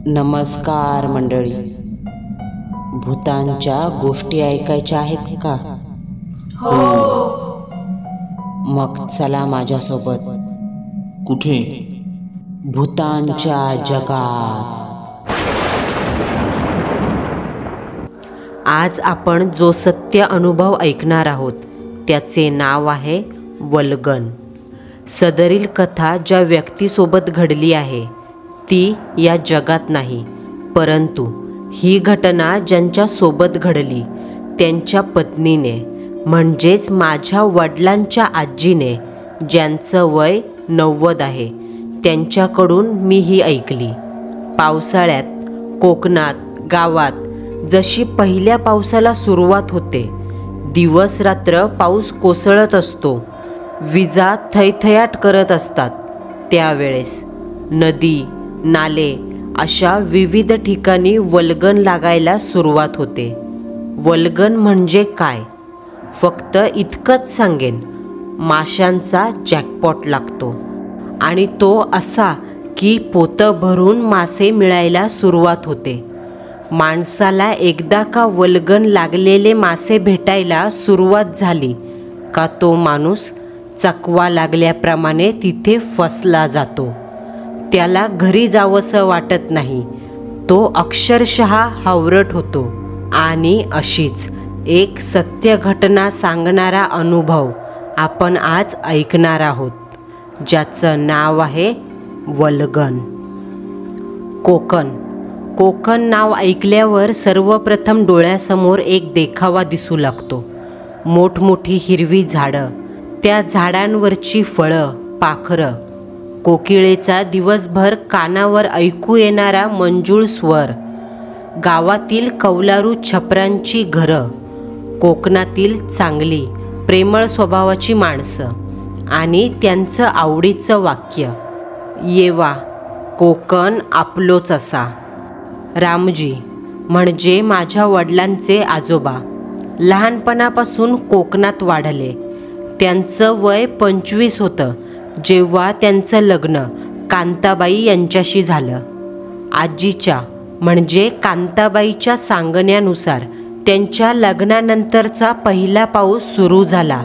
नमस्कार मंडळी. भूतांच्या गोष्टी ऐकायच्या आहेत का? हो. मग चला माझ्यासोबत. कुठे? भूतांच्या जगात. आज आपण जो सत्य अनुभव ऐकणार आहोत त्याचे नाव आहे वल्गन. सदरील कथा ज्या व्यक्तीसोबत घडली आहे ती या जगात नाही, परंतु ही घटना ज्यांच्या सोबत घडली त्यांच्या पत्नीने, म्हणजेच माझ्या वडिलांच्या आजीने, ज्यांचं वय 90 आहे, त्यांच्याकडून मी ही ऐकली. पावसाळ्यात कोकणात गावात जशी पहिल्या पावसाला सुरुवात होते, दिवस रात्र पाऊस कोसळत असतो, विजा थैथयाट करत असतात, त्यावेळेस नदी नाले अशा विविध ठिकाणी वल्गन लागायला सुरुवात होते. वल्गन म्हणजे काय? फक्त इतकंच सांगेन, माशांचा जॅकपॉट लागतो आणि तो असा की पोतं भरून मासे मिळायला सुरुवात होते. माणसाला एकदा का वल्गन लागलेले मासे भेटायला सुरुवात झाली का तो माणूस चकवा लागल्याप्रमाणे तिथे फसला जातो. त्याला घरी जावंसं वाटत नाही, तो अक्षरशः हावरट होतो. आणि अशीच एक सत्य घटना सांगणारा अनुभव आपण आज ऐकणार आहोत, ज्याचं नाव आहे वल्गन. कोकण नाव ऐकल्यावर सर्वप्रथम डोळ्यासमोर एक देखावा दिसू लागतो. मोठमोठी हिरवी झाडं, त्या झाडांवरची फळं, पाखरं, कोकिळेचा दिवसभर कानावर ऐकू येणारा मंजूळ स्वर, गावातील कौलारू छपरांची घरं, कोकणातील चांगली प्रेमळ स्वभावाची माणसं आणि त्यांचं आवडीचं वाक्य, येवा कोकण आपलोच असा. रामजी म्हणजे माझ्या वडिलांचे आजोबा लहानपणापासून कोकणात वाढले. त्यांचं वय 25 होतं जेव्हा त्यांचं लग्न कांताबाई यांच्याशी झालं. आजीच्या म्हणजे कांताबाईच्या सांगण्यानुसार त्यांच्या लग्नानंतरचा पहिला पाऊस सुरू झाला.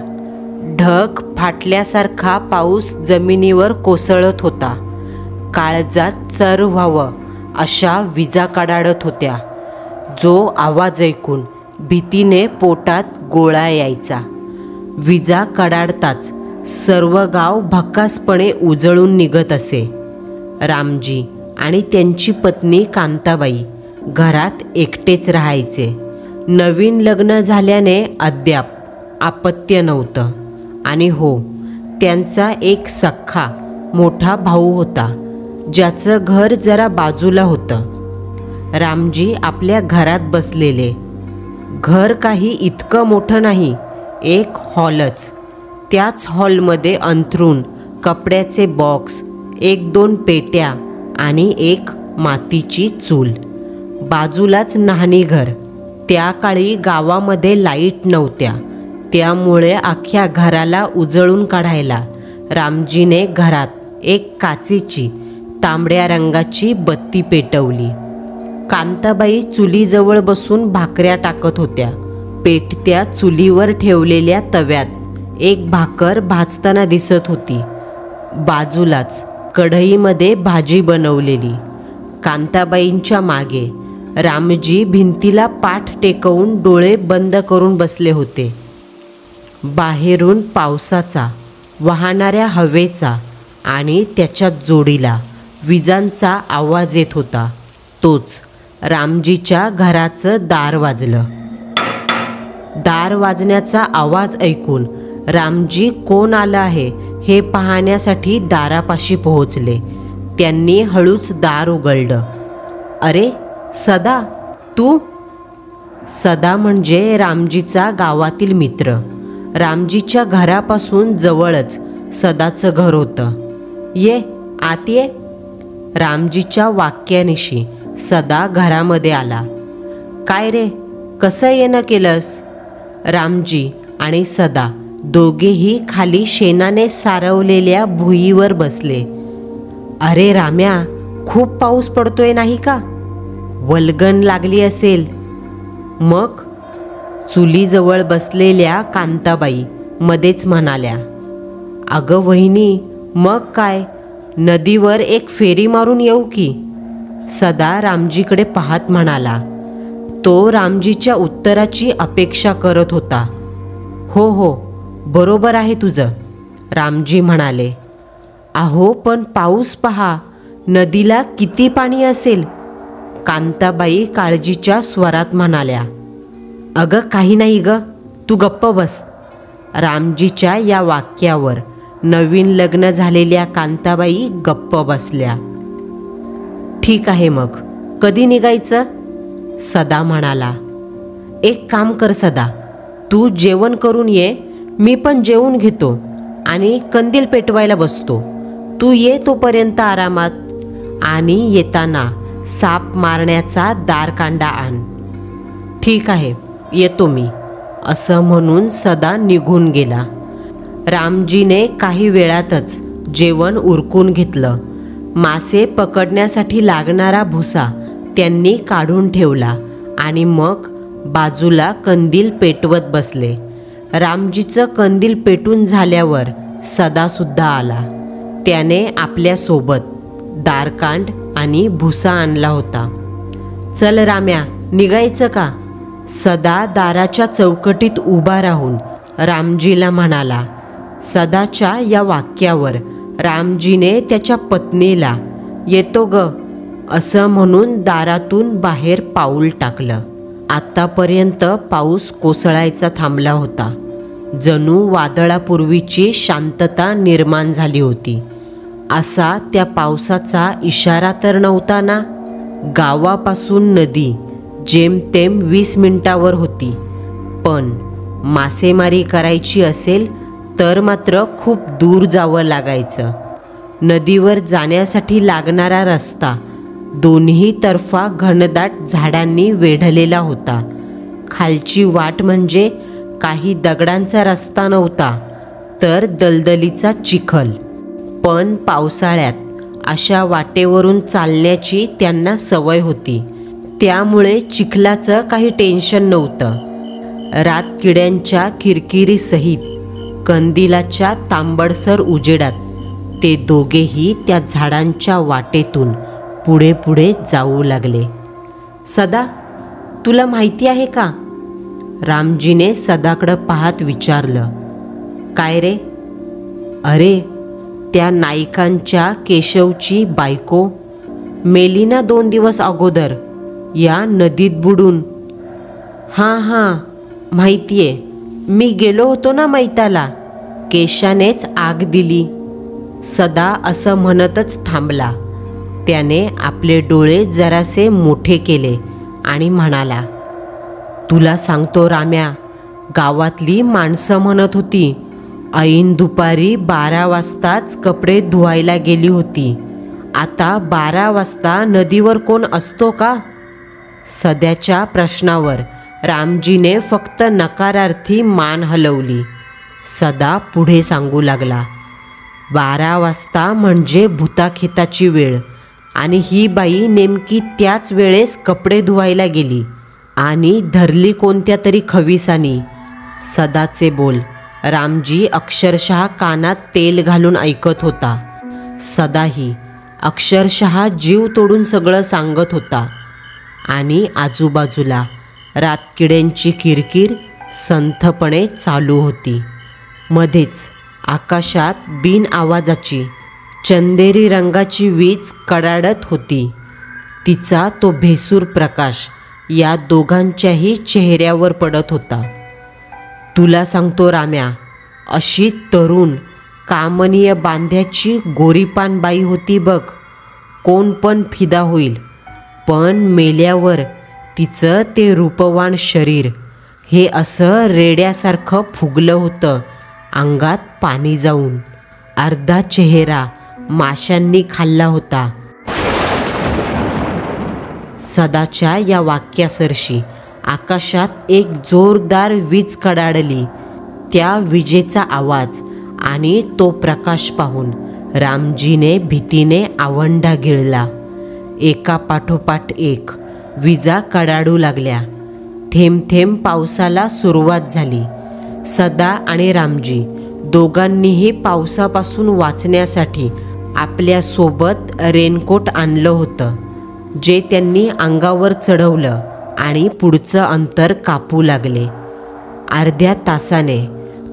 ढग फाटल्यासारखा पाऊस जमिनीवर कोसळत होता. काळजात चर व्हावं अशा विजा कडाडत होत्या. जो आवाज ऐकून भीतीने पोटात गोळा यायचा. विजा कडाडताच सर्व गाव भकासपणे उजळून निघत असे. रामजी आणि त्यांची पत्नी कांताबाई घरात एकटेच राहायचे. नवीन लग्न झाल्याने अद्याप अपत्य नव्हतं. आणि हो, त्यांचा एक सख्खा मोठा भाऊ होता, ज्याचं घर जरा बाजूला होतं. रामजी आपल्या घरात बसलेले. घर काही इतकं मोठं नाही, एक हॉलच. त्याच हॉलमध्ये अंथरूण, कपड्याचे बॉक्स, 1-2 पेट्या आणि एक मातीची चूल. बाजूलाच न्हाणीघर. त्या काळी गावामध्ये लाईट नव्हत्या, त्यामुळे अख्ख्या घराला उजळून काढायला रामजीने घरात एक काचेची तांबड्या रंगाची बत्ती पेटवली. कांताबाई चुलीजवळ बसून भाकऱ्या टाकत होत्या. पेटत्या चुलीवर ठेवलेल्या तव्यात एक भाकर भाजताना दिसत होती. बाजूलाच कढईमध्ये भाजी बनवलेली. कांताबाईंच्या मागे रामजी भिंतीला पाठ टेकवून डोळे बंद करून बसले होते. बाहेरून पावसाचा, वाहणाऱ्या हवेचा आणि त्याच्या जोडीला विजांचा आवाज येत होता. तोच रामजीच्या घराचं दार वाजलं. दार वाजण्याचा आवाज ऐकून रामजी कोण आलं आहे हे पाहण्यासाठी दारापाशी पोहोचले. त्यांनी हळूच दार उघडलं. अरे सदा, तू? सदा म्हणजे रामजीचा गावातील मित्र. रामजीच्या घरापासून जवळच सदाचं घर होतं. ये आत ये. रामजीच्या वाक्यानिशी सदा घरामध्ये आला. काय रे, कसं येणं केलंस? रामजी आणि सदा दोघेही खाली शेणाने सारवलेल्या भुईवर बसले. अरे राम्या, खूप पाऊस पडतोय नाही का? वल्गन लागली असेल. मग चुलीजवळ बसलेल्या कांताबाई मध्येच म्हणाल्या, अगं वहिनी, मग काय, नदीवर एक फेरी मारून येऊ की. सदा रामजीकडे पाहत म्हणाला. तो रामजीच्या उत्तराची अपेक्षा करत होता. हो हो, बरोबर आहे तुझं, रामजी म्हणाले. अहो पण पाऊस पहा, नदीला किती पाणी असेल, कांताबाई काळजीच्या स्वरात म्हणाल्या. अगं काही नाही ग, तू गप्प बस. रामजीच्या या वाक्यावर नवीन लग्न झालेल्या कांताबाई गप्प बसल्या. ठीक आहे, मग कधी निघायचं, सदा म्हणाला. एक काम कर सदा, तू जेवण करून ये, मी पण जेवून घेतो आणि कंदील पेटवायला बसतो. तू ये तोपर्यंत आरामात, आणि येताना साप मारण्याचा दारकांडा आण. ठीक आहे, येतो मी, असं म्हणून सदा निघून गेला. रामजीने काही वेळातच जेवण उरकून घेतलं. मासे पकडण्यासाठी लागणारा भुसा त्यांनी काढून ठेवला आणि मग बाजूला कंदील पेटवत बसले. रामजीचं कंदील पेटून झाल्यावर सदासुद्धा आला. त्याने आपल्यासोबत दारकांड आणि भुसा आणला होता. चल राम्या, निघायचं का, सदा दाराच्या चौकटीत उभा राहून रामजीला म्हणाला. सदाच्या या वाक्यावर रामजीने त्याच्या पत्नीला येतो ग असं म्हणून दारातून बाहेर पाऊल टाकलं. आत्तापर्यंत पाऊस कोसळायचा थांबला होता. जणू वादळापूर्वीची शांतता निर्माण झाली होती. असा त्या पावसाचा इशारा तर नव्हता ना. गावापासून नदी जेमतेम 20 मिनिटावर होती, पण मासेमारी करायची असेल तर मात्र खूप दूर जावं लागायचं. नदीवर जाण्यासाठी लागणारा रस्ता दोन्ही तर्फा घनदाट झाडांनी वेढलेला होता. खालची वाट म्हणजे काही दगडांचा रस्ता नव्हता, तर दलदलीचा चिखल. पण पावसाळ्यात अशा वाटेवरून चालण्याची त्यांना सवय होती, त्यामुळे चिखलाचं काही टेन्शन नव्हतं. रातकिड्यांच्या किरकिरीसहित कंदिलाच्या तांबडसर उजेडात ते दोघेही त्या झाडांच्या वाटेतून पुढे पुढे जाऊ लागले. सदा, तुला माहिती आहे का, रामजीने सदाकडं पाहत विचारलं. काय रे. अरे, त्या नाईकांच्या केशवची बायको मेली ना 2 दिवस अगोदर, या नदीत बुडून. हां हां, माहितीये, मी गेलो होतो ना मैताला, केशानेच आग दिली. सदा असं म्हणतच थांबला. त्याने आपले डोळे जरासे मोठे केले आणि म्हणाला, तुला सांगतो राम्या, गावातली माणसं म्हणत होती ऐन दुपारी 12 वाजताच कपडे धुवायला गेली होती. आता 12 वाजता नदीवर कोण असतो का. सध्याच्या प्रश्नावर रामजीने फक्त नकारार्थी मान हलवली. सदा पुढे सांगू लागला. 12 वाजता म्हणजे भुताखेताची वेळ, आणि ही बाई नेमकी त्याच वेळेस कपडे धुवायला गेली आणि धरली कोणत्या तरी खविसानी. सदाचे बोल रामजी अक्षरशः कानात तेल घालून ऐकत होता. सदाही अक्षरशः जीव तोडून सगळं सांगत होता. आणि आजूबाजूला रातकिड्यांची किरकिर संथपणे चालू होती. मध्येच आकाशात बिन आवाजाची चंदेरी रंगाची वीज कडाडत होती. तिचा तो भेसूर प्रकाश या दोघांच्याही चेहऱ्यावर पडत होता. तुला सांगतो राम्या, अशी तरुण कामनीय बांध्याची गोरीपान बाई होती बघ, कोण पण फिदा होईल. पण मेल्यावर तिचं ते रूपवान शरीर हे असं रेड्यासारखं फुगलं होतं, अंगात पाणी जाऊन. अर्धा चेहरा माशांनी खाल्ला होता. सदाच्या या वाक्यासरशी आकाशात एक जोरदार वीज कडाडली. त्या विजेचा आवाज आणि तो प्रकाश पाहून रामजीने भीतीने आवंढा गिळला. एका पाठोपाठ एक विजा कडाडू लागल्या. थेंब थेंब पावसाला सुरुवात झाली. सदा आणि रामजी दोघांनीही पावसापासून वाचण्यासाठी आपल्यासोबत रेनकोट आणलं होतं, जे त्यांनी अंगावर चढवलं आणि पुढचं अंतर कापू लागले. अर्ध्या तासाने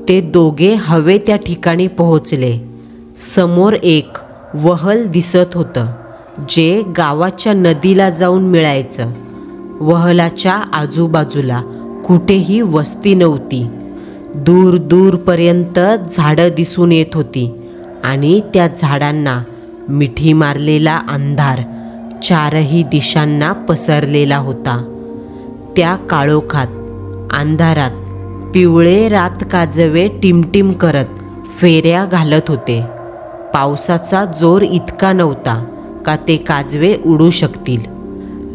ते दोघे हवे त्या ठिकाणी पोहोचले. समोर एक वहल दिसत होतं, जे गावाच्या नदीला जाऊन मिळायचं. वहलाच्या आजूबाजूला कुठेही वस्ती नव्हती. दूर दूरपर्यंत झाडं दिसून येत होती आणि त्या झाडांना मिठी मारलेला अंधार चारही दिशांना पसरलेला होता. त्या काळोखात अंधारात पिवळे रातकाजवे टिमटिम करत फेऱ्या घालत होते. पावसाचा जोर इतका नव्हता का ते काजवे उडू शकतील.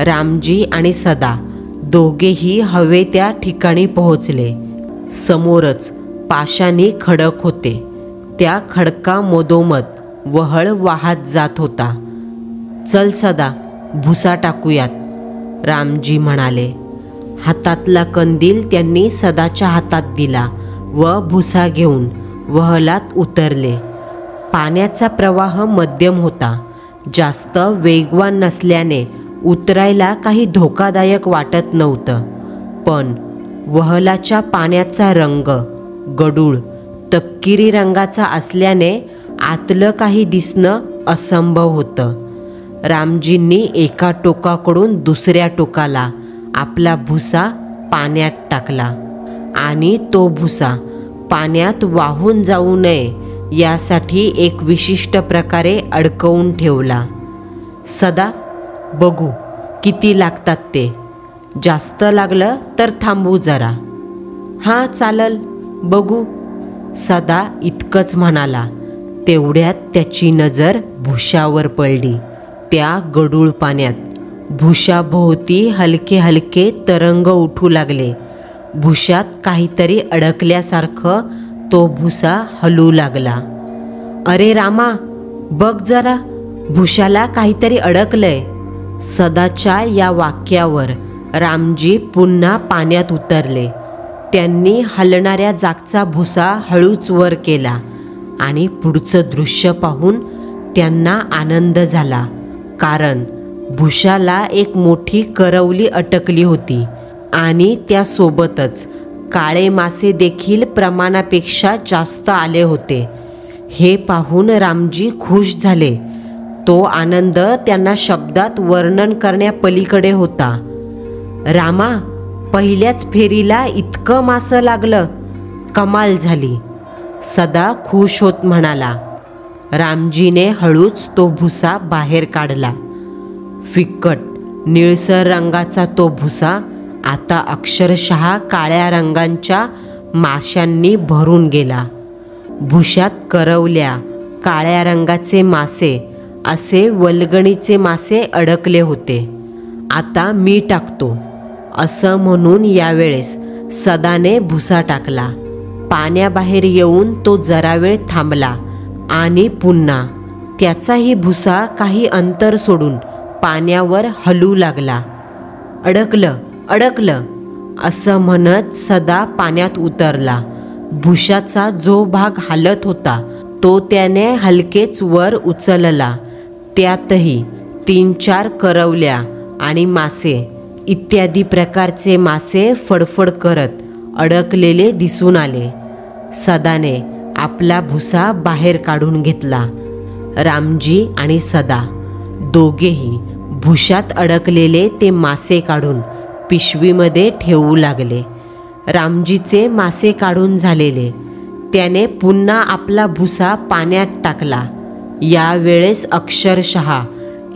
रामजी आणि सदा दोघेही हवे त्या ठिकाणी पोहोचले. समोरच पाशाणी खडक होते. त्या खडकामधोमध वहळ वाहत जात होता. चल सदा, भुसा टाकूयात, रामजी म्हणाले. हातातला कंदील त्यांनी सदाच्या हातात दिला व भुसा घेऊन वहलात उतरले. पाण्याचा प्रवाह मध्यम होता. जास्त वेगवान नसल्याने उतरायला काही धोकादायक वाटत नव्हतं. पण वहलाच्या पाण्याचा रंग गडूळ तपकिरी रंगाचा असल्याने आतलं काही दिसणं असंभव होतं. रामजींनी एका टोकाकडून दुसऱ्या टोकाला आपला भुसा पाण्यात टाकला आणि तो भुसा पाण्यात वाहून जाऊ नये यासाठी एक विशिष्ट प्रकारे अडकवून ठेवला. सदा, बघू किती लागतात ते. जास्त लागलं तर थांबू जरा. हां चालल, बघू, सदा इतकंच म्हणाला. तेवढ्यात त्याची नजर भुशावर पडली. त्या गडूळ पाण्यात भुशाभोवती हलके हलके तरंग उठू लागले. भुशात काहीतरी अडकल्यासारखं तो भुसा हलू लागला. अरे रामा, बघ जरा, भुशाला काहीतरी अडकलंय. सदाच्या या वाक्यावर रामजी पुन्हा पाण्यात उतरले. त्यांनी हलणाऱ्या जागचा भुसा हळूच वर केला आणि पुढचं दृश्य पाहून त्यांना आनंद झाला. कारण भुशाला एक मोठी करवली अटकली होती आणि त्यासोबतच काळे मासे देखील प्रमाणापेक्षा जास्त आले होते. हे पाहून रामजी खुश झाले. तो आनंद त्यांना शब्दात वर्णन करण्यापलीकडे होता. रामा, पहिल्याच फेरीला इतकं मासं लागलं, कमाल झाली, सदा खुश होत म्हणाला. रामजीने हळूच तो भुसा बाहेर काढला. फिक्कट निळसर रंगाचा तो भुसा आता अक्षरशः काळ्या रंगांच्या माशांनी भरून गेला. भुशात करवल्या, काळ्या रंगाचे मासे असे वल्गणीचे मासे अडकले होते. आता मी टाकतो, असं म्हणून यावेळेस सदाने भुसा टाकला. पाण्याबाहेर येऊन तो जरा वेळ थांबला आणि पुन्हा त्याचाही भुसा काही अंतर सोडून पाण्यावर हलू लागला. अडकलं, अडकलं, असं म्हणत सदा पाण्यात उतरला. भुशाचा जो भाग हालत होता तो त्याने हलकेच वर उचलला. त्यातही 3-4 करवल्या आणि मासे इत्यादी प्रकारचे मासे फडफड करत अडकलेले दिसून आले. सदाने आपला भुसा बाहेर काढून घेतला. रामजी आणि सदा दोघेही भुशात अडकलेले ते मासे काढून पिशवीमध्ये ठेवू लागले. रामजीचे मासे काढून झालेले. त्याने पुन्हा आपला भुसा पाण्यात टाकला. यावेळेस अक्षरशः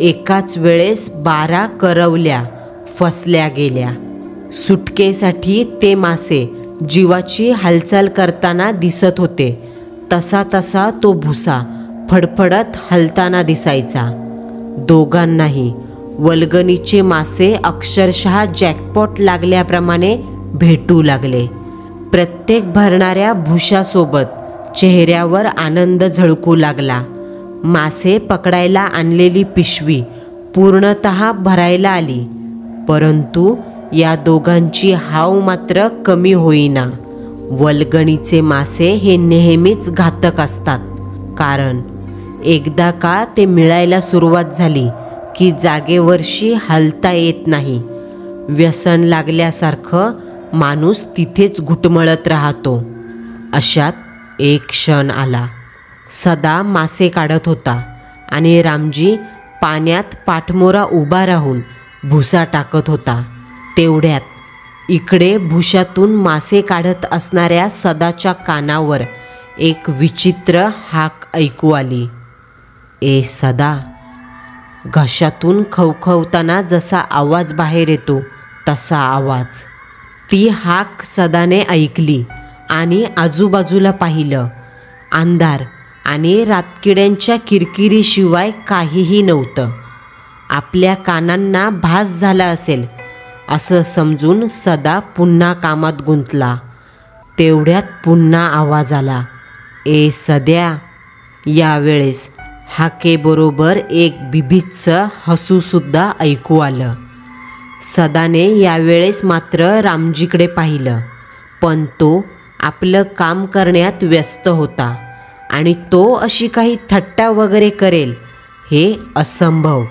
एकाच वेळेस 12 करवल्या फसल्या गेल्या. सुटकेसाठी ते मासे जीवाची हालचाल करताना दिसत होते. तसा तसा तो भुसा फडफडत हलताना दिसायचा. दोघांनाही वल्गणीचे मासे अक्षरशः जॅकपॉट लागल्याप्रमाणे भेटू लागले. प्रत्येक भरणाऱ्या भुशासोबत चेहऱ्यावर आनंद झळकू लागला. मासे पकडायला आणलेली पिशवी पूर्णतः भरायला आली. परंतु या दोघांची हाव मात्र कमी होईना. वल्गणीचे मासे हे नेहमीच घातक असतात, कारण एकदा का ते मिळायला सुरुवात झाली की जागेवरशी हलता येत नाही. व्यसन लागल्यासारखं माणूस तिथेच घुटमळत राहतो. अशात एक क्षण आला. सदा मासे काढत होता आणि रामजी पाण्यात पाठमोरा उभा राहून भुसा टाकत होता. तेवढ्यात इकडे भुशातून मासे काढत असणाऱ्या सदाच्या कानावर एक विचित्र हाक ऐकू आली. ए सदा. घशातून खवखवताना जसा आवाज बाहेर येतो तसा आवाज. ती हाक सदाने ऐकली आणि आजूबाजूला पाहिलं. अंधार आणि रातकिड्यांच्या किरकिरीशिवाय काहीही नव्हतं. आपल्या कानांना भास झाला असेल असं समजून सदा पुन्हा कामात गुंतला. तेवढ्यात पुन्हा आवाज आला. ए सद्या. यावेळेस हाकेबरोबर एक बिभत्स हसूसुद्धा ऐकू आलं. सदाने यावेळेस मात्र रामजीकडे पाहिलं, पण तो आपलं काम करण्यात व्यस्त होता आणि तो अशी काही थट्टा वगैरे करेल हे असंभव,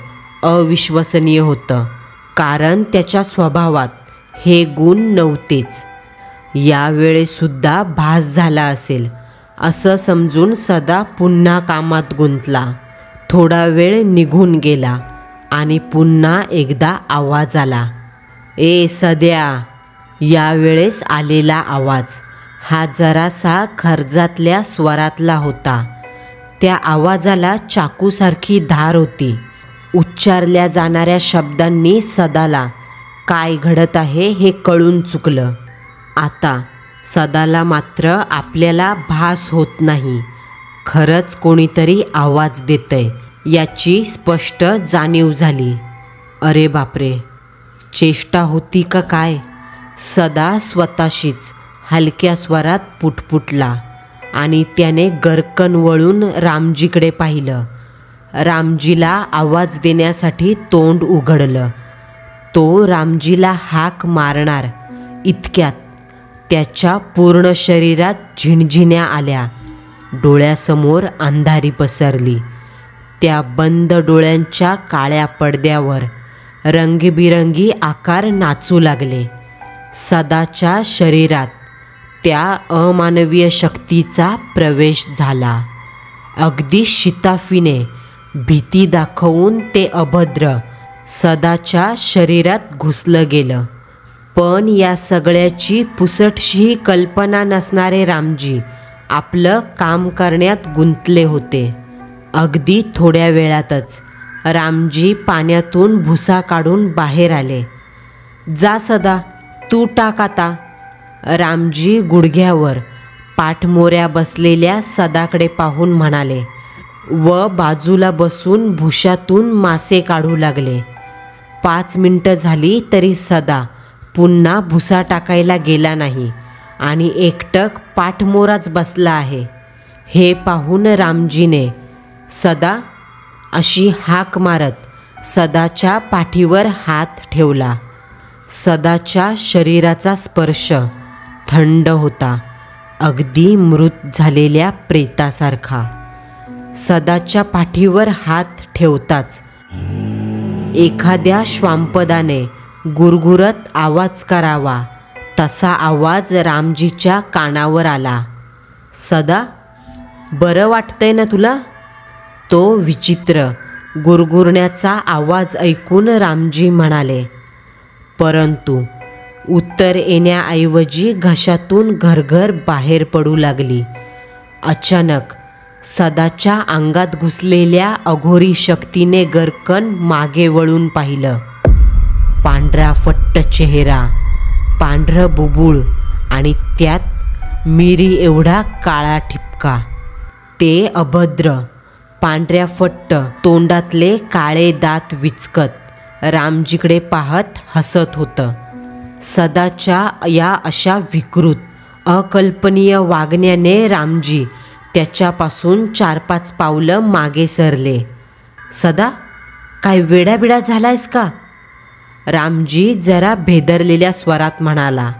अविश्वसनीय होतं, कारण त्याच्या स्वभावात हे गुण नव्हतेच. यावेळेसुद्धा भास झाला असेल असं समजून सदा पुन्हा कामात गुंतला. थोडा वेळ निघून गेला आणि पुन्हा एकदा आवाज आला. ए सद्या. यावेळेस आलेला आवाज हा जरासा खर्जातल्या स्वरातला होता. त्या आवाजाला चाकूसारखी धार होती. उच्चारल्या जाणाऱ्या शब्दांनी सदाला काय घडत आहे हे कळून चुकलं. आता सदाला मात्र आपल्याला भास होत नाही, खरंच कोणीतरी आवाज देतंय याची स्पष्ट जाणीव झाली. अरे बापरे, चेष्टा होती का काय? सदा स्वतःशीच हलक्या स्वरात पुटपुटला आणि त्याने गरकन वळून रामजीकडे पाहिलं. रामजीला आवाज देण्यासाठी तोंड उघडलं. तो रामजीला हाक मारणार इतक्यात त्याच्या पूर्ण शरीरात झिणझिण्या आल्या. डोळ्यासमोर अंधारी पसरली. त्या बंद डोळ्यांच्या काळ्या पडद्यावर रंगीबिरंगी आकार नाचू लागले. सदाच्या शरीरात त्या अमानवीय शक्तीचा प्रवेश झाला. अगदी शिताफीने भीती दाखवून ते अभद्र सदाच्या शरीरात घुसलं गेलं. पण या सगळ्याची पुसटशी कल्पना नसणारे रामजी आपलं काम करण्यात गुंतले होते. अगदी थोड्या वेळातच रामजी पाण्यातून भुसा काढून बाहेर आले. जा सदा, तू टाक आता. रामजी गुडघ्यावर पाठमोऱ्या बसलेल्या सदाकडे पाहून म्हणाले व बाजूला बसून भुशातून मासे काढू लागले. 5 मिनिटं झाली तरी सदा पुन्हा भुसा टाकायला गेला नाही आणि एकटक पाठमोराच बसला आहे. हे पाहून रामजीने सदा अशी हाक मारत सदाच्या पाठीवर हात ठेवला. सदाच्या शरीराचा स्पर्श थंड होता, अगदी मृत झालेल्या प्रेतासारखा. सदाच्या पाठीवर हात ठेवताच एखाद्या श्वांपदाने गुरगुरत आवाज करावा तसा आवाज रामजीच्या कानावर आला. सदा, बरं वाटतंय ना तुला? तो विचित्र गुरगुरण्याचा आवाज ऐकून रामजी म्हणाले, परंतु उत्तर येण्याऐवजी घशातून घरघर बाहेर पडू लागली. अचानक सदाच्या अंगात घुसलेल्या अघोरी शक्तीने गरकन मागे वळून पाहिलं. पांढरा फट्ट चेहरा, पांढरं बुबुळ आणि त्यात मिरी एवढा काळा ठिपका. ते अभद्र पांढऱ्या फट्ट तोंडातले काळे दात विचकत रामजीकडे पाहत हसत होतं. सदाच्या या अशा विकृत अकल्पनीय वागण्याने रामजी त्याच्यापासून 4-5 पावलं मागे सरले. सदा, काय वेडाबिडा झालायस का? रामजी जरा भेदरलेल्या स्वरात म्हणाला.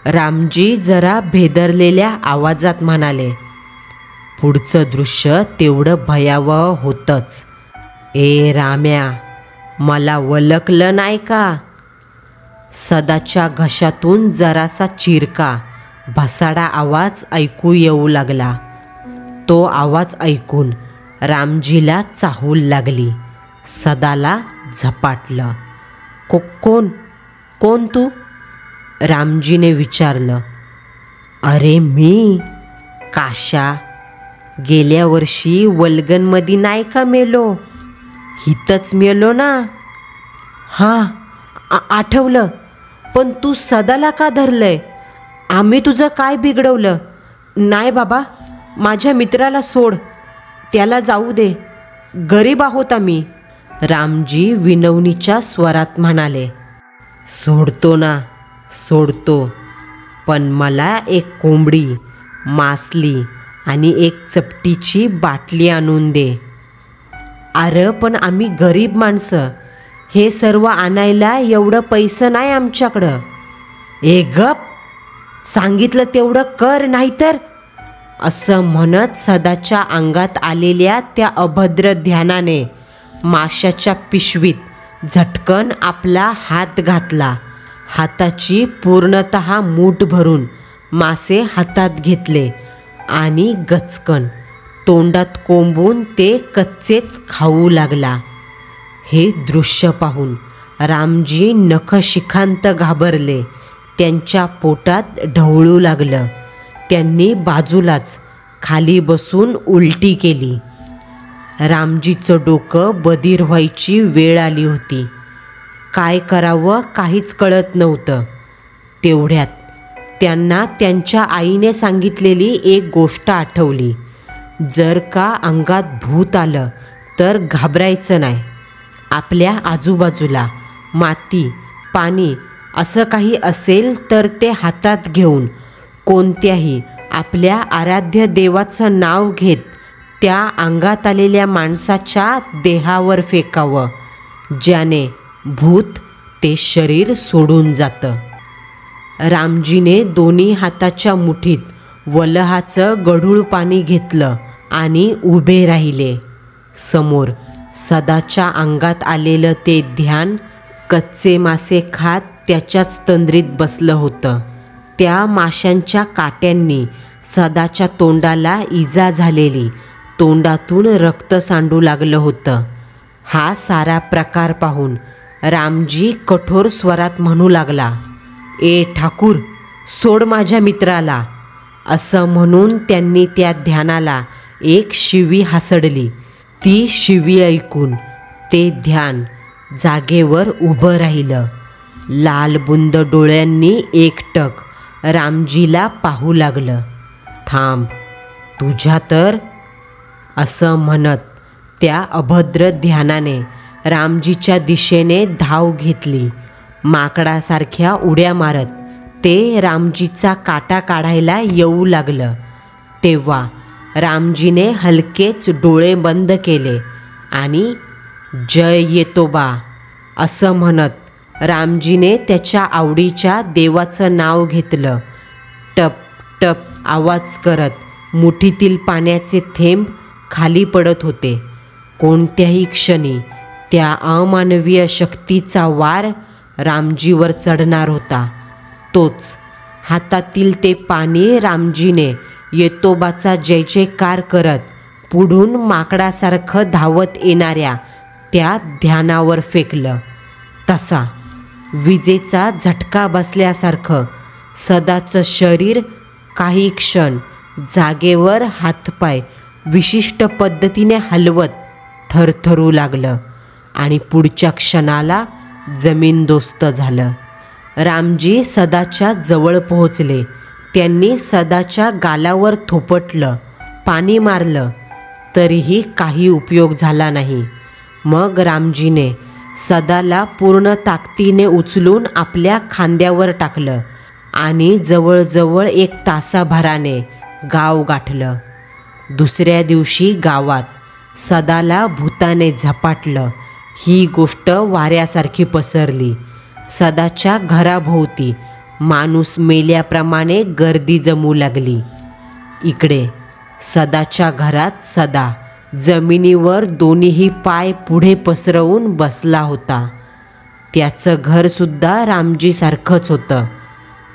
रामजी जरा भेदरलेल्या आवाजात म्हणाले. पुढचं दृश्य तेवढं भयावह होतंच. ए राम्या, मला ओळखलं नाही का? सदाच्या घशातून जरासा चिरका भसाडा आवाज ऐकू येऊ लागला. तो आवाज ऐकून रामजीला चाहूल लागली. सदाला झपाटलं. कोण कोण तू? रामजीने विचारलं. अरे मी काशा, गेल्या वर्षी वल्गनमध्ये नाही का मेलो? हितच मेलो ना. हां, आठवलं. पण तू सदाला का धरलंय? आम्ही तुझं काय बिघडवलं? नाही बाबा, माझ्या मित्राला सोड, त्याला जाऊ दे, गरीब आहोत आम्ही. रामजी विनवणीच्या स्वरात म्हणाले. सोडतो ना, सोडतो, पण मला एक कोंबडी, मासली आणि एक चपटीची बाटली आणून दे. अरे पण आम्ही गरीब माणसं, हे सर्व आणायला एवढं पैसे नाही आमच्याकडं. ए गप, सांगितलं तेवढं कर नाहीतर. असं म्हणत सदाच्या अंगात आलेल्या त्या अभद्र ध्यानाने माशाच्या पिशवीत झटकन आपला हात घातला. हाताची पूर्णतः मूठ भरून मासे हातात घेतले आणि गचकन तोंडात कोंबून ते कच्चेच खाऊ लागला. हे दृश्य पाहून रामजी नखशिखांत घाबरले. त्यांच्या पोटात ढवळू लागलं. त्यांनी बाजूलाच खाली बसून उलटी केली. रामजीचं डोकं बधीर व्हायची वेळ आली होती. काय करावं काहीच कळत नव्हतं. तेवढ्यात त्यांना त्यांच्या आईने सांगितलेली एक गोष्ट आठवली. जर का अंगात भूत आलं तर घाबरायचं नाही. आपल्या आजूबाजूला माती, पाणी असं काही असेल तर ते हातात घेऊन कोणत्याही आपल्या आराध्य देवाचं नाव घेत त्या अंगात आलेल्या माणसाच्या देहावर फेकावं, ज्याने भूत ते शरीर सोडून जातं. रामजीने दोन्ही हाताच्या मुठीत वलहाचं गढूळ पाणी घेतलं आणि उभे राहिले. समोर सदाच्या अंगात आलेलं ते ध्यान कच्चे मासे खात त्याच्याच तंद्रीत बसलं होतं. त्या माशांच्या काट्यांनी सदाच्या तोंडाला इजा झालेली, तोंडातून रक्त सांडू लागलं होतं. हा सारा प्रकार पाहून रामजी कठोर स्वरात म्हणू लागला. ए ठाकूर, सोड माझ्या मित्राला. असं म्हणून त्यांनी त्या ध्यानाला एक शिवी हासडली. ती शिवी ऐकून ते ध्यान जागेवर उभं राहिलं. लालबुंद डोळ्यांनी एकटक रामजीला पाहू लागलं. थांब, तुझ्या तर. असं म्हणत त्या अभद्र ध्यानाने रामजीच्या दिशेने धाव घेतली. माकडासारख्या उड्या मारत ते रामजीचा काटा काढायला येऊ लागलं. तेव्हा रामजीने हलकेच डोळे बंद केले आणि जय येतोबा असं म्हणत रामजीने त्याच्या आवडीच्या देवाचं नाव घेतलं. टप टप आवाज करत मुठीतील पाण्याचे थेंब खाली पडत होते. कोणत्याही क्षणी त्या अमानवीय शक्तीचा वार रामजीवर चढणार होता. तोच हातातील ते पाणी रामजीने येतोबाचा जय जयकार करत पुढून माकडासारखं धावत येणाऱ्या त्या ध्यानावर फेकलं. तसा विजेचा झटका बसल्यासारखं सदाचं शरीर काही क्षण जागेवर हातपाय विशिष्ट पद्धतीने हलवत थरथरू लागलं आणि पुढच्या क्षणाला जमीनदोस्त झालं. रामजी सदाच्या जवळ पोहोचले. त्यांनी सदाच्या गालावर थोपटलं, पाणी मारलं, तरीही काही उपयोग झाला नाही. मग रामजीने सदाला पूर्ण ताकदीने उचलून आपल्या खांद्यावर टाकलं आणि जवळजवळ 1 तासाभराने गाव गाठलं. दुसऱ्या दिवशी गावात सदाला भूताने झपाटलं ही गोष्ट वाऱ्यासारखी पसरली. सदाच्या घराभोवती माणूस मेल्याप्रमाणे गर्दी जमू लागली. इकडे सदाच्या घरात सदा जमिनीवर दोन्हीही पाय पुढे पसरवून बसला होता. त्याचं घरसुद्धा रामजीसारखंच होतं.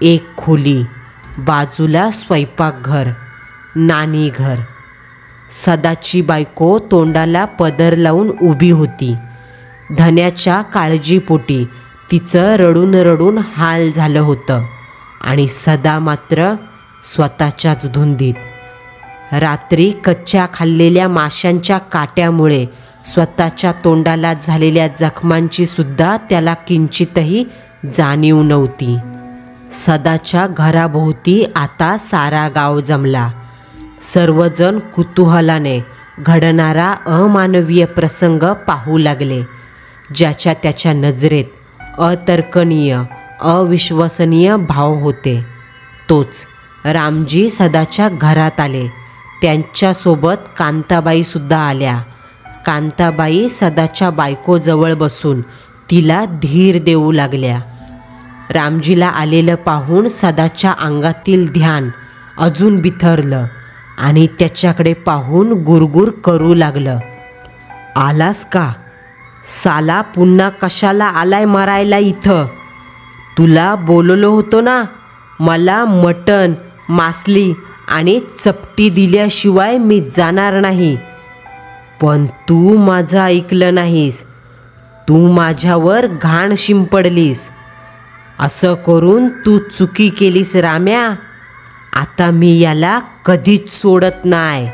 एक खोली, बाजूला स्वयंपाकघर, नानी घर. सदाची बायको तोंडाला पदर लावून उभी होती. धन्याच्या काळजीपोटी तिचं रडून रडून हाल झालं होतं आणि सदा मात्र स्वतःच्याच धुंदीत. रात्री कच्च्या खाल्लेल्या माशांच्या काट्यामुळे स्वतःच्या तोंडाला झालेल्या जखमांची सुद्धा त्याला किंचितही जाणीव नव्हती. सदाच्या घराभोवती आता सारा गाव जमला. सर्वजण कुतूहलाने घडणारा अमानवीय प्रसंग पाहू लागले. ज्याच्या त्याच्या नजरेत अतर्कणीय, अविश्वसनीय भाव होते. तोच रामजी सदाच्या घरात आले. त्यांच्यासोबत कांताबाईसुद्धा आल्या. कांताबाई सदाच्या बायकोजवळ बसून तिला धीर देऊ लागल्या. रामजीला आलेलं पाहून सदाच्या अंगातील ध्यान अजून बिथरलं आणि त्याच्याकडे पाहून गुरगुर करू लागलं. आलास का? साला पुन्हा कशाला आलाय मरायला इथं? तुला बोललो होतो ना, मला मटण, मासली आणि चपटी दिल्याशिवाय मी जाणार नाही. पण तू माझं ऐकलं नाहीस. तू माझ्यावर घाण शिंपडलीस. असं करून तू चुकी केलीस राम्या. आता मी याला कधीच सोडत नाही.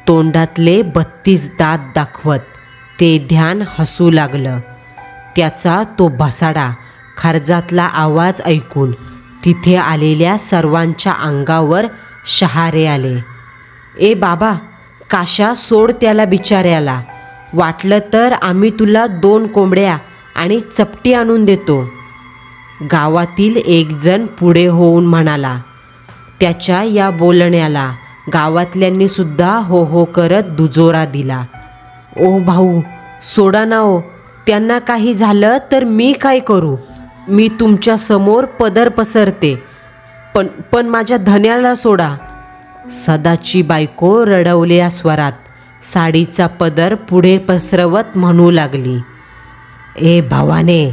तोंडातले 32 दात दाखवत ते ध्यान हसू लागलं. त्याचा तो भसाडा खर्जातला आवाज ऐकून तिथे आलेल्या सर्वांच्या अंगावर शहारे आले. ए बाबा, काशा सोड त्याला बिचाऱ्याला. वाटलं तर आम्ही तुला 2 कोंबड्या आणि चपटी आणून देतो. गावातील एक जण पुढे होऊन म्हणाला. त्याच्या या बोलण्याला गावातल्यांनी सुद्धा हो हो करत दुजोरा दिला. ओ भाऊ, सोडा ना ओ. त्यांना काही झालं तर मी काय करू? मी तुमच्या समोर पदर पसरते. पण माझ्या धन्याला सोडा. सदाची बायको रडवल्या स्वरात साडीचा पदर पुढे पसरवत म्हणू लागली. ए भावाने,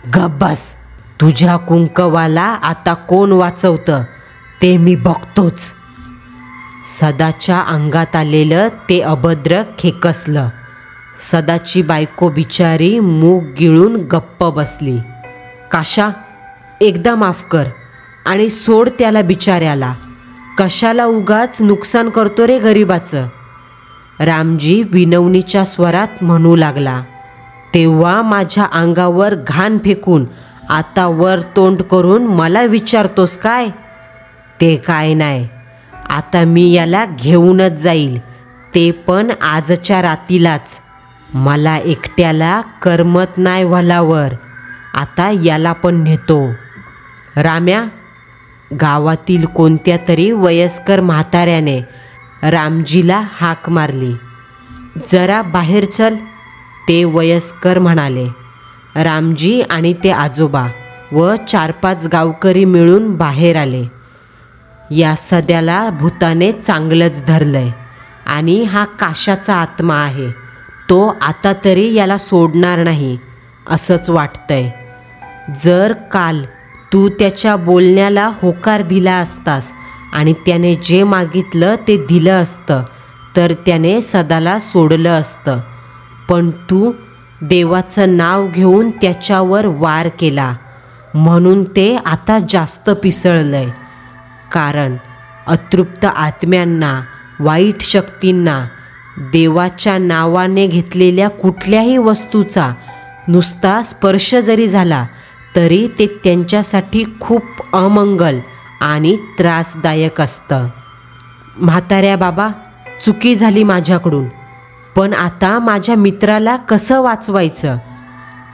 गप बस. तुझ्या कुंकवाला आता कोण वाचवतं ते मी बघतोच. सदाच्या अंगात आलेलं ते अभद्र खेकसलं. सदाची बायको बिचारी मूग गिळून गप्प बसली. काशा, एकदा माफ कर आणि सोड त्याला बिचाऱ्याला. कशाला उगाच नुकसान करतो रे गरिबाचं? रामजी विनवणीच्या स्वरात म्हणू लागला. तेव्हा माझ्या अंगावर घाण फेकून आता वर तोंड करून मला विचारतोस काय? ते काय नाही. आता मी याला घेऊनच जाईल, ते पण आजच्या रातीलाच. मला एकट्याला करमत नाही व्हालावर. आता याला पण नेतो. राम्या, गावातील कोणत्या तरी वयस्कर म्हाताऱ्याने रामजीला हाक मारली. जरा बाहेर चल, ते वयस्कर म्हणाले. रामजी आणि ते आजोबा व 4-5 गावकरी मिळून बाहेर आले. या सध्याला भूताने चांगलंच धरलंय आणि हा काशाचा आत्मा आहे. तो आता तरी याला सोडणार नाही असंच वाटतंय. जर काल तू त्याच्या बोलण्याला होकार दिला असतास आणि त्याने जे मागितलं ते दिलं असतं तर त्याने सदाला सोडलं असतं. पण तू देवाचं नाव घेऊन त्याच्यावर वार केला म्हणून ते आता जास्त पिसळलंय. कारण अतृप्त आत्म्यांना, वाईट शक्तींना देवाच्या नावाने घेतलेल्या कुठल्याही वस्तूचा नुसता स्पर्श जरी झाला तरी ते त्यांच्यासाठी खूप अमंगल आणि त्रासदायक असतं. म्हाताऱ्या बाबा, चुकी झाली माझ्याकडून. पण आता माझ्या मित्राला कसं वाचवायचं?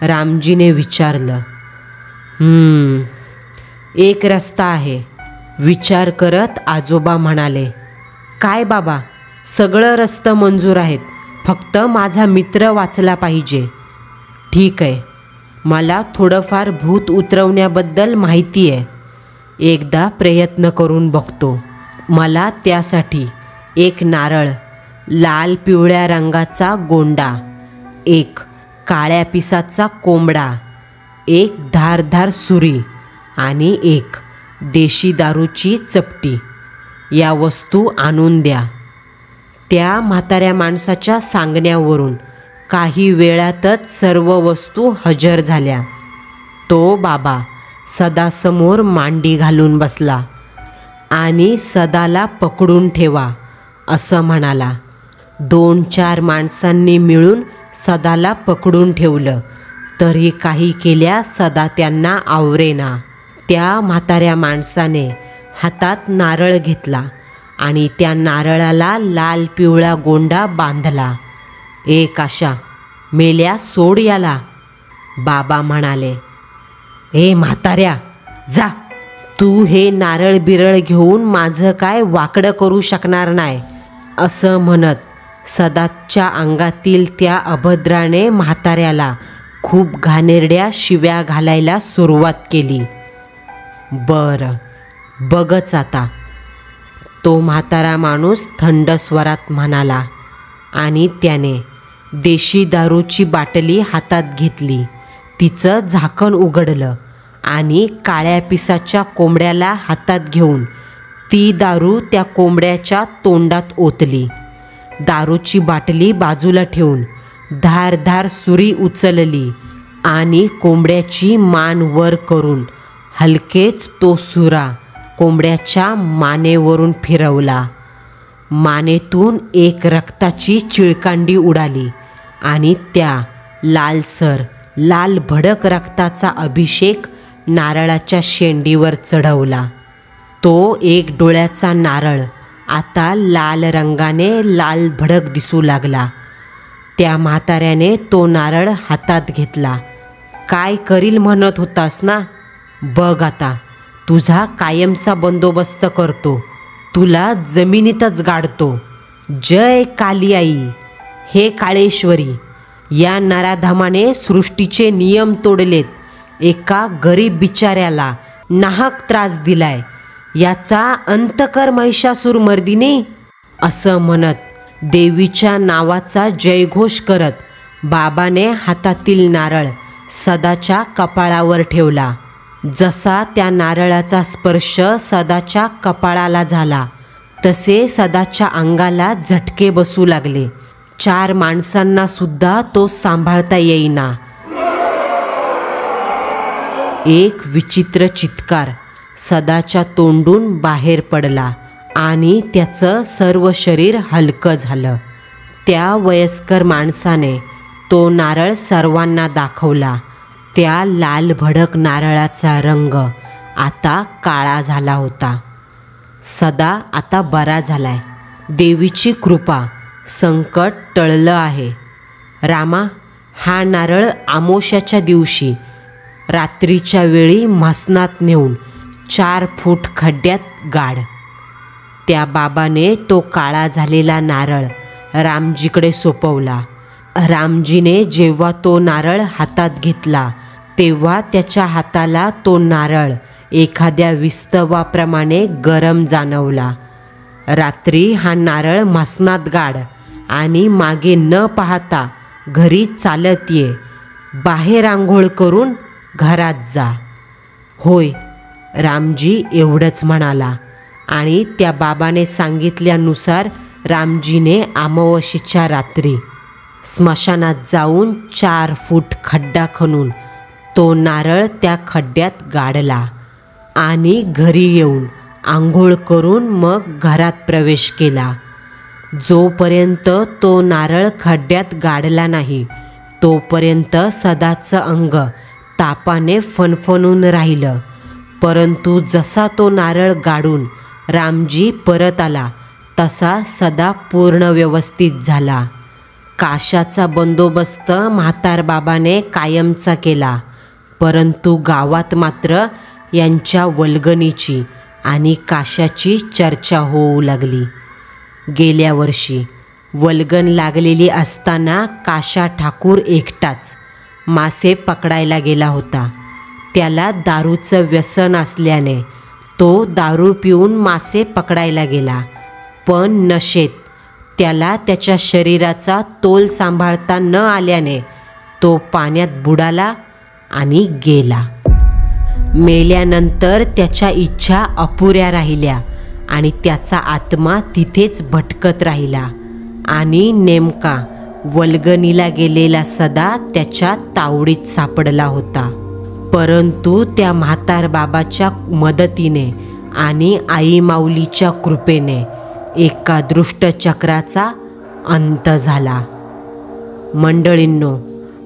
रामजीने विचारलं. एक रस्ता आहे, विचार करत आजोबा म्हणाले. काय बाबा, सगळं रस्तं मंजूर आहेत, फक्त माझा मित्र वाचला पाहिजे. ठीक आहे, मला थोडंफार भूत उतरवण्याबद्दल माहिती आहे. एकदा प्रयत्न करून बघतो. मला त्यासाठी एक नारळ, लाल पिवळ्या रंगाचा गोंडा, एक काळ्या पिसाचा कोंबडा, एक धारधार सुरी आणि एक देशी दारूची चपटी या वस्तू आणून द्या. त्या म्हाताऱ्या माणसाच्या सांगण्यावरून काही वेळातच सर्व वस्तू हजर झाल्या. तो बाबा सदासमोर मांडी घालून बसला आणि सदाला पकडून ठेवा असं म्हणाला. 2-4 माणसांनी मिळून सदाला पकडून ठेवलं, तरी काही केल्या सदा त्यांना आवरेना. त्या म्हाताऱ्या माणसाने हातात नारळ घेतला आणि त्या नारळाला लाल पिवळा गोंडा बांधला. "ए काशा, मेल्या, सोड याला," बाबा म्हणाले. "ए म्हाताऱ्या, जा, तू हे नारळ बिरळ घेऊन माझं काय वाकडं करू शकणार नाही," असं म्हणत सदाच्या अंगातील त्या अभद्राने म्हाताऱ्याला खूप घाणेरड्या शिव्या घालायला सुरुवात केली. "बरं, बघच आता," तो म्हातारा माणूस थंड स्वरात म्हणाला आणि त्याने देशी दारूची बाटली हातात घेतली. तिचं झाकण उघडलं आणि काळ्या पिसाच्या कोंबड्याला हातात घेऊन ती दारू त्या कोंबड्याच्या तोंडात ओतली. दारूची बाटली बाजूला ठेवून धारधार सुरी उचलली आणि कोंबड्याची मान वर करून हलकेच तो सुरा कोंबड्याच्या मानेवरून फिरवला. मानेतून एक रक्ताची चिळकांडी उडाली आणि त्या लालसर, लाल भडक रक्ताचा अभिषेक नारळाच्या शेंडीवर चढवला. तो एक डोळ्याचा नारळ आता लाल रंगाने लाल भडक दिसू लागला. त्या म्हाताऱ्याने तो नारळ हातात घेतला. "काय करील म्हणत होतास ना? बघ आता, तुझा कायमचा बंदोबस्त करतो. तुला जमिनीतच गाडतो. जय काली आई, हे काळेश्वरी, या नराधमाने सृष्टीचे नियम तोडलेत. एका गरीब बिचाऱ्याला नाहक त्रास दिलाय. याचा अंत कर महिषासूर मर्दिनी," असं म्हणत देवीच्या नावाचा जयघोष करत बाबाने हातातील नारळ सदाच्या कपाळावर ठेवला. जसा त्या नारळाचा स्पर्श सदाच्या कपाळाला झाला तसे सदाच्या अंगाला झटके बसू लागले. 4 माणसांना सुद्धा तो सांभाळता येईना. एक विचित्र चित्कार सदाच्या तोंडून बाहेर पडला आणि त्याचं सर्व शरीर हलकं झालं. त्या वयस्कर माणसाने तो नारळ सर्वांना दाखवला. त्या लाल भडक नारळाचा रंग आता काळा झाला होता. सदा आता बरा झालाय. देवीची कृपा, संकट टळलं आहे. रामा, हा नारळ अमावास्येच्या दिवशी रात्रीच्या वेळी म्हसनात नेऊन 4 फूट खड्ड्यात गाड. त्या बाबाने तो काळा झालेला नारळ रामजीकडे सोपवला. रामजीने जेव्हा तो नारळ हातात घेतला तेव्हा त्याच्या हाताला तो नारळ एखाद्या विस्तवाप्रमाणे गरम जाणवला. रात्री हा नारळ म्हसनात गाड आणि मागे न पाहता घरी चालत ये. बाहेर आंघोळ करून घरात जा. होय, रामजी एवढंच म्हणाला आणि त्या बाबाने सांगितल्यानुसार रामजीने अमावास्येच्या रात्री स्मशानात जाऊन 4 फूट खड्डा खणून तो नारळ त्या खड्ड्यात गाडला आणि घरी येऊन आंघोळ करून मग घरात प्रवेश केला. जोपर्यंत तो नारळ खड्ड्यात गाडला नाही तोपर्यंत सदाचं अंग तापाने फणफणून राहिलं. परंतु जसा तो नारळ गाडून रामजी परत आला तसा सदा पूर्ण व्यवस्थित झाला. काशाचा बंदोबस्त म्हातारबाबाने कायमचा केला, परंतु गावात मात्र यांच्या वल्गनीची आणि काशाची चर्चा होऊ लागली. गेल्या वर्षी वल्गन लागलेली असताना काशा ठाकूर एकटाच मासे पकडायला गेला होता. त्याला दारूचं व्यसन असल्याने तो दारू पिऊन मासे पकडायला गेला, पण नशेत त्याला त्याच्या शरीराचा तोल सांभाळता न आल्याने तो पाण्यात बुडाला आणि गेला. मेल्यानंतर त्याच्या इच्छा अपुऱ्या राहिल्या आणि त्याचा आत्मा तिथेच भटकत राहिला आणि नेमका वल्गनीला गेलेला सदा त्याच्या तावडीत सापडला होता. परंतु त्या म्हातारबाबाच्या मदतीने आणि आई माऊलीच्या कृपेने एका दृष्टचक्राचा अंत झाला. मंडळींनो,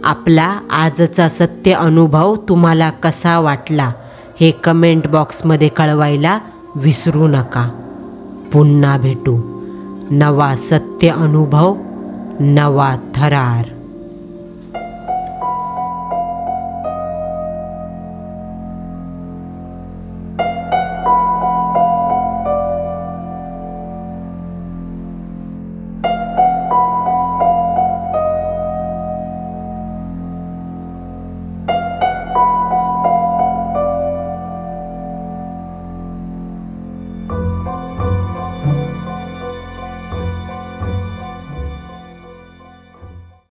आपला आजचा सत्य अनुभव तुम्हाला कसा वाटला हे कमेंट बॉक्समध्ये कळवायला विसरू नका. पुन्हा भेटू. नवा सत्य अनुभव, नवा थरार.